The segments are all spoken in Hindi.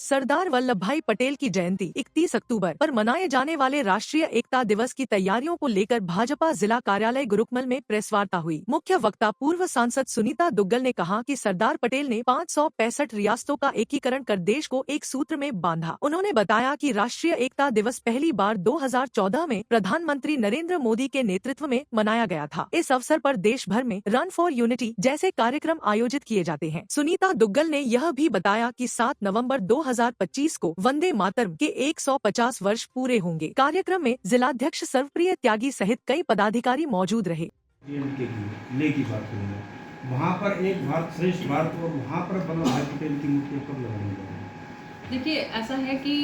सरदार वल्लभ भाई पटेल की जयंती 31 अक्टूबर पर मनाए जाने वाले राष्ट्रीय एकता दिवस की तैयारियों को लेकर भाजपा जिला कार्यालय गुरुकमल में प्रेस वार्ता हुई। मुख्य वक्ता पूर्व सांसद सुनीता दुग्गल ने कहा कि सरदार पटेल ने 565 रियासतों का एकीकरण कर देश को एक सूत्र में बांधा। उन्होंने बताया कि राष्ट्रीय एकता दिवस पहली बार 2014 में प्रधानमंत्री नरेंद्र मोदी के नेतृत्व में मनाया गया था। इस अवसर पर देश भर में रन फॉर यूनिटी जैसे कार्यक्रम आयोजित किए जाते हैं। सुनीता दुग्गल ने यह भी बताया कि 7 नवंबर 2025 को वंदे मातरम के 150 वर्ष पूरे होंगे। कार्यक्रम में जिलाध्यक्ष सर्वप्रिय त्यागी सहित कई पदाधिकारी मौजूद रहे। ले की बात करेंगे, वहाँ पर एक भारत श्रेष्ठ भारत और वहाँ पर वल्लभ भाई पटेल की मूर्ति कब लगाई जाएगी? देखिए, ऐसा है कि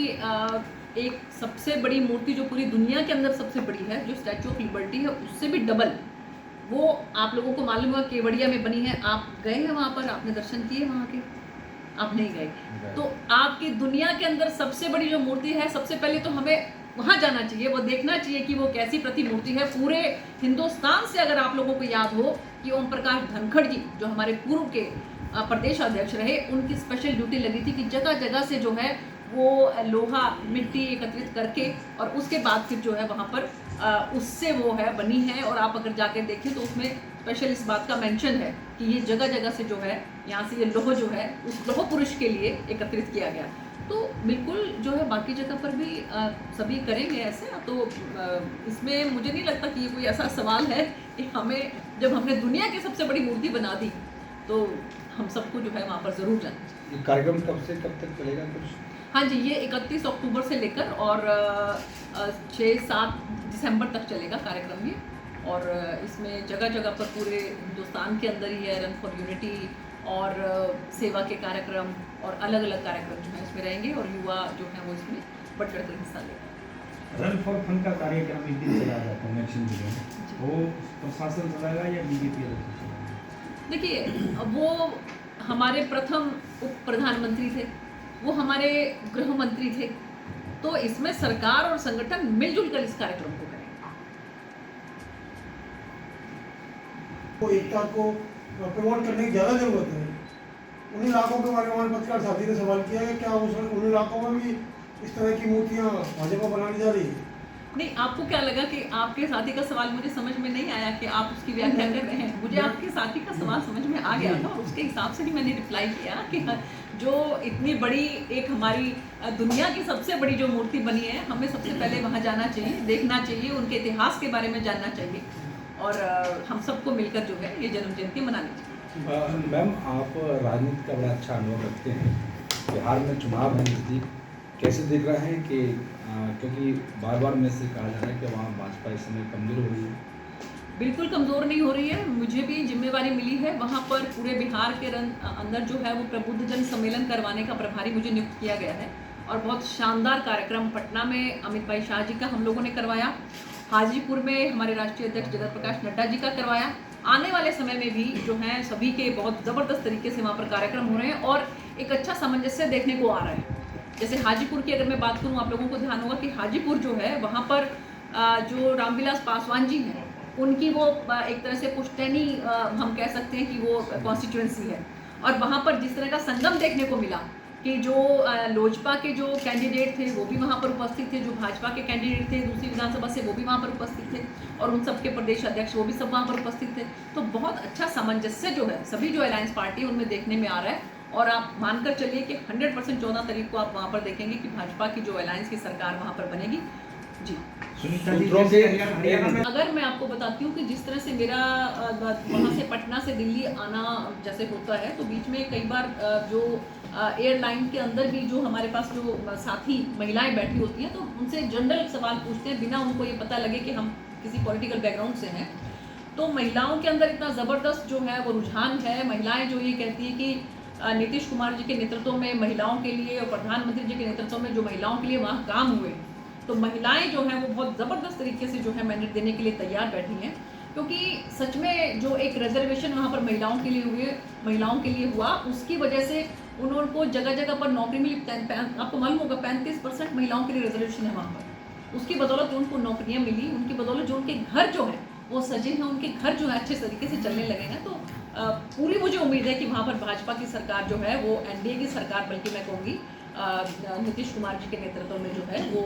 एक सबसे बड़ी मूर्ति जो पूरी दुनिया के अंदर सबसे बड़ी है, जो स्टैचू ऑफ लिबर्टी है, उससे भी डबल, वो आप लोगों को मालूम है केवड़िया में बनी है। आप गए हैं वहाँ पर, आपने दर्शन किए वहाँ के? आप नहीं गए। तो आपकी दुनिया के अंदर सबसे बड़ी जो मूर्ति है, सबसे पहले तो हमें वहाँ जाना चाहिए, वो देखना चाहिए कि वो कैसी प्रतिमूर्ति है। पूरे हिंदुस्तान से अगर आप लोगों को याद हो कि ओम प्रकाश धनखड़ जी जो हमारे पूर्व के प्रदेश अध्यक्ष रहे, उनकी स्पेशल ड्यूटी लगी थी कि जगह जगह से जो है वो लोहा मिट्टी एकत्रित करके और उसके बाद फिर जो है वहाँ पर उससे वो है बनी है। और आप अगर जाके देखें तो उसमें स्पेशल इस बात का मेंशन है कि ये जगह जगह से जो है यहाँ से ये लोह जो है उस लोह पुरुष के लिए एकत्रित किया गया। तो बिल्कुल जो है बाकी जगह पर भी सभी करेंगे ऐसे। तो इसमें मुझे नहीं लगता कि ये कोई ऐसा सवाल है कि हमें, जब हमने दुनिया की सबसे बड़ी मूर्ति बना दी तो हम सबको जो है वहाँ पर ज़रूर जाना चाहिए। कार्यक्रम कब से कब तक चलेगा कुछ? हाँ जी, ये 31 अक्टूबर से लेकर और 6-7 दिसंबर तक चलेगा कार्यक्रम ये। और इसमें जगह जगह पर पूरे हिंदुस्तान के अंदर ही है रन फॉर यूनिटी और सेवा के कार्यक्रम और अलग अलग कार्यक्रम जो है इसमें रहेंगे और युवा जो है वो इसमें बढ़ चढ़ कर हिस्सा लेगा। रन फॉर फन का कार्यक्रम एक दिन चला जाता है इलेक्शन के लिए, वो प्रशासन चलाएगा या बीजेपी चलाएगा? देखिए, वो हमारे प्रथम उप प्रधानमंत्री थे, वो हमारे गृह मंत्री थे, तो इसमें सरकार और संगठन मिलजुल कर इस कार्यक्रम को करेंगे। तो एकता को प्रमोट करने की ज़्यादा जरूरत है। उन इलाकों के बारे में हमारे पत्रकार साथी ने सवाल किया है, क्या उन इलाकों में भी इस तरह की मूर्तियाँ भाजपा बनाई जा रही है? नहीं, आपको क्या लगा कि आपके साथी का सवाल मुझे समझ में नहीं आया कि आप उसकी व्याख्या कर रहे हैं? मुझे आपके साथी का सवाल समझ में आ गया था और उसके हिसाब से ही मैंने रिप्लाई किया कि जो इतनी बड़ी एक हमारी दुनिया की सबसे बड़ी जो मूर्ति बनी है, हमें सबसे पहले वहाँ जाना चाहिए, देखना चाहिए, उनके इतिहास के बारे में जानना चाहिए और हम सबको मिलकर जो है ये जन्म जयंती मनानी चाहिए। मैम, आप राजनीति का बड़ा अच्छा अनुभव रखते हैं, बिहार में चुनाव है नज़दीक, कैसे देख रहे हैं कि क्योंकि बार बार में से कहा जा रहा है कि वहाँ भाजपा इस समय कमज़ोर हो रही है? बिल्कुल कमज़ोर नहीं हो रही है। मुझे भी जिम्मेवारी मिली है, वहाँ पर पूरे बिहार के अंदर जो है वो प्रबुद्ध जन सम्मेलन करवाने का प्रभारी मुझे नियुक्त किया गया है और बहुत शानदार कार्यक्रम पटना में अमित भाई शाह जी का हम लोगों ने करवाया, हाजीपुर में हमारे राष्ट्रीय अध्यक्ष जगत प्रकाश नड्डा जी का करवाया। आने वाले समय में भी जो है सभी के बहुत ज़बरदस्त तरीके से वहाँ पर कार्यक्रम हो रहे हैं और एक अच्छा सामंजस्य देखने को आ रहा है। जैसे हाजीपुर की अगर मैं बात करूँ, आप लोगों को ध्यान होगा कि हाजीपुर जो है वहाँ पर जो रामविलास पासवान जी हैं, उनकी वो एक तरह से पुश्तैनी हम कह सकते हैं कि वो कॉन्स्टिट्यूएंसी है। और वहाँ पर जिस तरह का संगम देखने को मिला कि जो लोजपा के जो कैंडिडेट थे वो भी वहाँ पर उपस्थित थे, जो भाजपा के कैंडिडेट थे दूसरी विधानसभा से वो भी वहाँ पर उपस्थित थे और उन सबके प्रदेश अध्यक्ष वो भी सब वहाँ पर उपस्थित थे। तो बहुत अच्छा सामंजस्य जो है सभी जो अलायंस पार्टी है उनमें देखने में आ रहा है और आप मानकर चलिए कि 100% 14 तारीख को आप वहाँ पर देखेंगे कि भाजपा की जो अलायंस की सरकार वहाँ पर बनेगी। जी, अगर मैं आपको बताती हूँ कि जिस तरह से मेरा वहाँ से पटना से दिल्ली आना जैसे होता है, तो बीच में कई बार जो एयरलाइन के अंदर भी जो हमारे पास जो साथी महिलाएं बैठी होती हैं तो उनसे जनरल सवाल पूछते हैं बिना उनको ये पता लगे कि हम किसी पॉलिटिकल बैकग्राउंड से हैं। तो महिलाओं के अंदर इतना ज़बरदस्त जो है वो रुझान है। महिलाएं जो ये कहती हैं कि नीतीश कुमार जी के नेतृत्व में महिलाओं के लिए और प्रधानमंत्री जी के नेतृत्व में जो महिलाओं के लिए वहाँ काम हुए, तो महिलाएं जो हैं वो बहुत ज़बरदस्त तरीके से जो है मैंडेट देने के लिए तैयार बैठी हैं। क्योंकि सच में जो एक रिजर्वेशन वहाँ पर महिलाओं के लिए हुआ, उसकी वजह से उनको जगह जगह पर नौकरी मिली। आपको मालूम होगा 35% महिलाओं के लिए रिजर्वेशन है वहाँ पर। उसकी बदौलत जो उनको नौकरियाँ मिली, उनकी बदौलत जो उनके घर जो हैं वो सजे हैं, उनके घर जो है अच्छे तरीके से चलने लगे हैं। तो पूरी मुझे उम्मीद है कि वहाँ पर भाजपा की सरकार जो है वो एनडीए की सरकार, बल्कि मैं कहूँगी नीतीश कुमार जी के नेतृत्व में जो है वो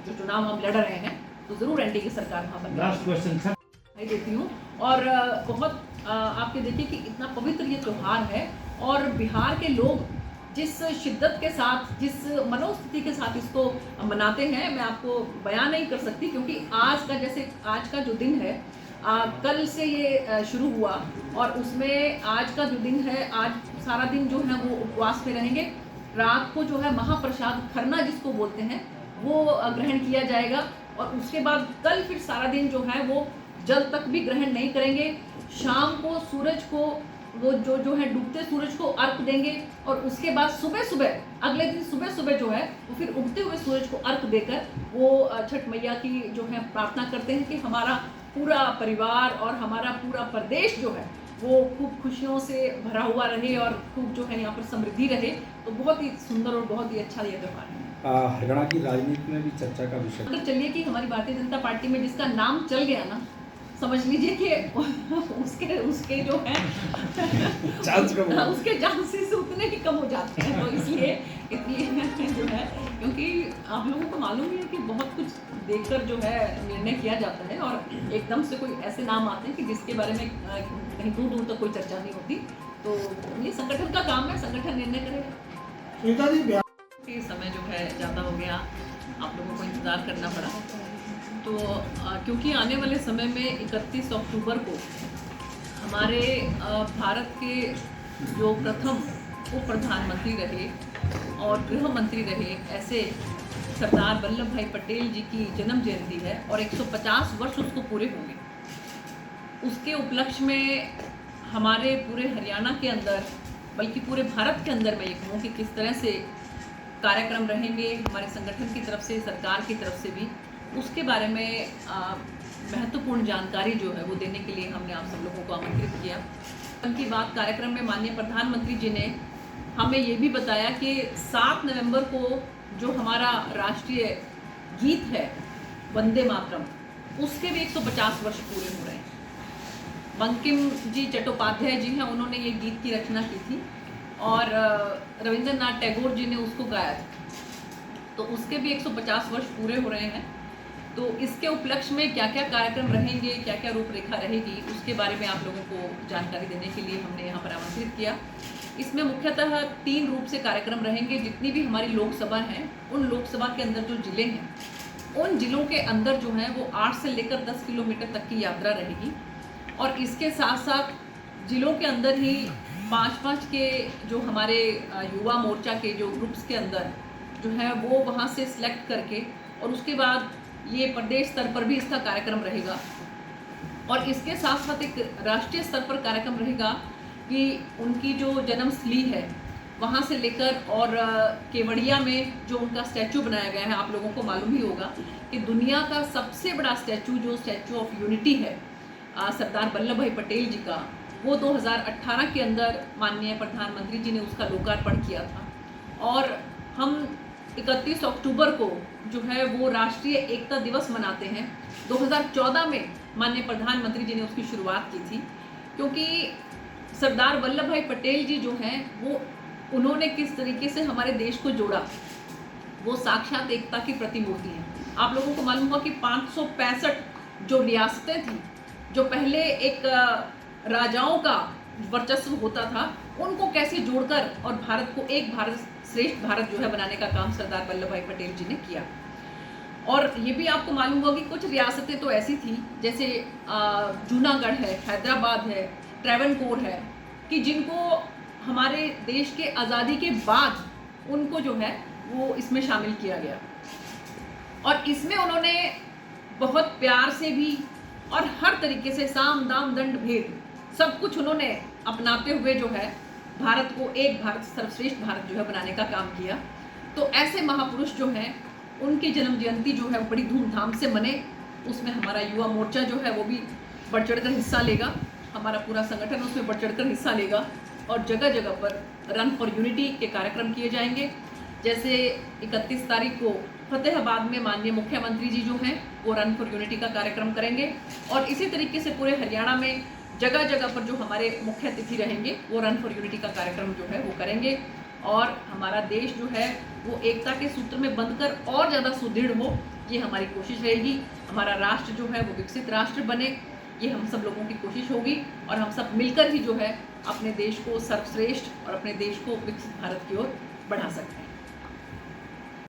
जो चुनाव हम लड़ रहे हैं, तो ज़रूर एनडीए की सरकार वहाँ पर लास्ट क्वेश्चन सर दिखाई देती हूँ। और बहुत आपके देखिए कि इतना पवित्र ये त्यौहार है, और बिहार के लोग जिस शिद्दत के साथ, जिस मनोस्थिति के साथ इसको मनाते हैं, मैं आपको बयान नहीं कर सकती, क्योंकि आज का जो दिन है, कल से ये शुरू हुआ, और उसमें आज का जो दिन है, आज सारा दिन जो है वो उपवास में रहेंगे। रात को जो है महाप्रसाद खरना जिसको बोलते हैं वो ग्रहण किया जाएगा, और उसके बाद कल फिर सारा दिन जो है वो जल तक भी ग्रहण नहीं करेंगे। शाम को सूरज को वो जो है डूबते सूरज को अर्घ देंगे, और उसके बाद सुबह अगले दिन सुबह जो है वो फिर उगते हुए सूरज को अर्घ देकर वो छठ मैया की जो है प्रार्थना करते हैं कि हमारा पूरा परिवार और हमारा पूरा प्रदेश जो है वो खूब खुशियों से भरा हुआ रहे, और खूब जो है यहाँ पर समृद्धि रहे। तो बहुत ही सुंदर और बहुत ही अच्छा ये त्यौहार है। हरियाणा की राजनीति में भी चर्चा का विषय अगर चलिए कि हमारी भारतीय जनता पार्टी में जिसका नाम चल गया ना, समझ लीजिए कि उसके जो है उसके चांसेस उतने ही कम हो जाते हैं। तो इसलिए इतनी जो है, क्योंकि आप लोगों को मालूम ही है कि बहुत कुछ देखकर जो है निर्णय किया जाता है, और एकदम से कोई ऐसे नाम आते हैं कि जिसके बारे में कहीं दूर तक कोई चर्चा नहीं होती। तो ये संगठन का काम है, संगठन निर्णय करेगा। सुनीता जी, समय जो है ज़्यादा हो गया, आप लोगों को इंतज़ार करना पड़ा। तो क्योंकि आने वाले समय में 31 अक्टूबर को हमारे भारत के जो प्रथम उप प्रधानमंत्री रहे और गृह मंत्री रहे, ऐसे सरदार वल्लभ भाई पटेल जी की जन्म जयंती है, और 150 वर्ष उसको पूरे होंगे। उसके उपलक्ष्य में हमारे पूरे हरियाणा के अंदर, बल्कि पूरे भारत के अंदर, मैं ये कहूँ कि किस तरह से कार्यक्रम रहेंगे हमारे संगठन की तरफ से, सरकार की तरफ से भी, उसके बारे में महत्वपूर्ण जानकारी जो है वो देने के लिए हमने आप सब लोगों को आमंत्रित किया। मन की बात कार्यक्रम में माननीय प्रधानमंत्री जी ने हमें ये भी बताया कि 7 नवंबर को जो हमारा राष्ट्रीय गीत है वंदे मातरम, उसके भी 150 वर्ष पूरे हो रहे हैं। बंकिम जी चट्टोपाध्याय जी हैं, उन्होंने ये गीत की रचना की थी, और रविंद्रनाथ टैगोर जी ने उसको गाया था। तो उसके भी 150 वर्ष पूरे हो रहे हैं। तो इसके उपलक्ष्य में क्या क्या कार्यक्रम रहेंगे, क्या क्या रूपरेखा रहेगी, उसके बारे में आप लोगों को जानकारी देने के लिए हमने यहाँ पर आमंत्रित किया। इसमें मुख्यतः 3 रूप से कार्यक्रम रहेंगे। जितनी भी हमारी लोकसभा हैं, उन लोकसभा के अंदर जो जिले हैं, उन जिलों के अंदर जो है वो 8 से लेकर 10 किलोमीटर तक की यात्रा रहेगी, और इसके साथ साथ जिलों के अंदर ही 5-5 के जो हमारे युवा मोर्चा के जो ग्रुप्स के अंदर जो है वो वहाँ से सिलेक्ट करके, और उसके बाद ये प्रदेश स्तर पर भी इसका कार्यक्रम रहेगा। और इसके साथ साथ एक राष्ट्रीय स्तर पर कार्यक्रम रहेगा कि उनकी जो जन्मस्थली है वहाँ से लेकर, और केवड़िया में जो उनका स्टैचू बनाया गया है, आप लोगों को मालूम ही होगा कि दुनिया का सबसे बड़ा स्टैचू, जो स्टैचू ऑफ यूनिटी है सरदार वल्लभ भाई पटेल जी का, वो 2018 के अंदर माननीय प्रधानमंत्री जी ने उसका लोकार्पण किया था। और हम 31 अक्टूबर को जो है वो राष्ट्रीय एकता दिवस मनाते हैं। 2014 में माननीय प्रधानमंत्री जी ने उसकी शुरुआत की थी, क्योंकि सरदार वल्लभ भाई पटेल जी जो हैं वो उन्होंने किस तरीके से हमारे देश को जोड़ा, वो साक्षात एकता की प्रतिमूर्ति है। आप लोगों को मालूम होगा कि 565 जो रियासतें थी, जो पहले एक राजाओं का वर्चस्व होता था, उनको कैसे जोड़कर और भारत को एक भारत श्रेष्ठ भारत जो है बनाने का काम सरदार वल्लभ भाई पटेल जी ने किया। और ये भी आपको मालूम होगा कि कुछ रियासतें तो ऐसी थी, जैसे जूनागढ़ है, हैदराबाद है, ट्रैवनकोर है, कि जिनको हमारे देश के आज़ादी के बाद उनको जो है वो इसमें शामिल किया गया। और इसमें उन्होंने बहुत प्यार से भी और हर तरीके से साम दाम दंड भेद सब कुछ उन्होंने अपनाते हुए जो है भारत को एक भारत सर्वश्रेष्ठ भारत जो है बनाने का काम किया। तो ऐसे महापुरुष जो हैं उनकी जन्म जयंती जो है बड़ी धूमधाम से मने, उसमें हमारा युवा मोर्चा जो है वो भी बढ़ चढ़कर हिस्सा लेगा, हमारा पूरा संगठन उसमें बढ़ चढ़कर हिस्सा लेगा, और जगह जगह पर रन फॉर यूनिटी के कार्यक्रम किए जाएंगे। जैसे 31 तारीख को फतेहाबाद में माननीय मुख्यमंत्री जी जो हैं वो रन फॉर यूनिटी का कार्यक्रम करेंगे, और इसी तरीके से पूरे हरियाणा में जगह जगह पर जो हमारे मुख्य अतिथि रहेंगे वो रन फॉर यूनिटी का कार्यक्रम जो है वो करेंगे। और हमारा देश जो है वो एकता के सूत्र में बंधकर और ज़्यादा सुदृढ़ हो, ये हमारी कोशिश रहेगी। हमारा राष्ट्र जो है वो विकसित राष्ट्र बने, ये हम सब लोगों की कोशिश होगी और हम सब मिलकर ही जो है अपने देश को सर्वश्रेष्ठ और अपने देश को विकसित भारत की ओर बढ़ा सकते हैं।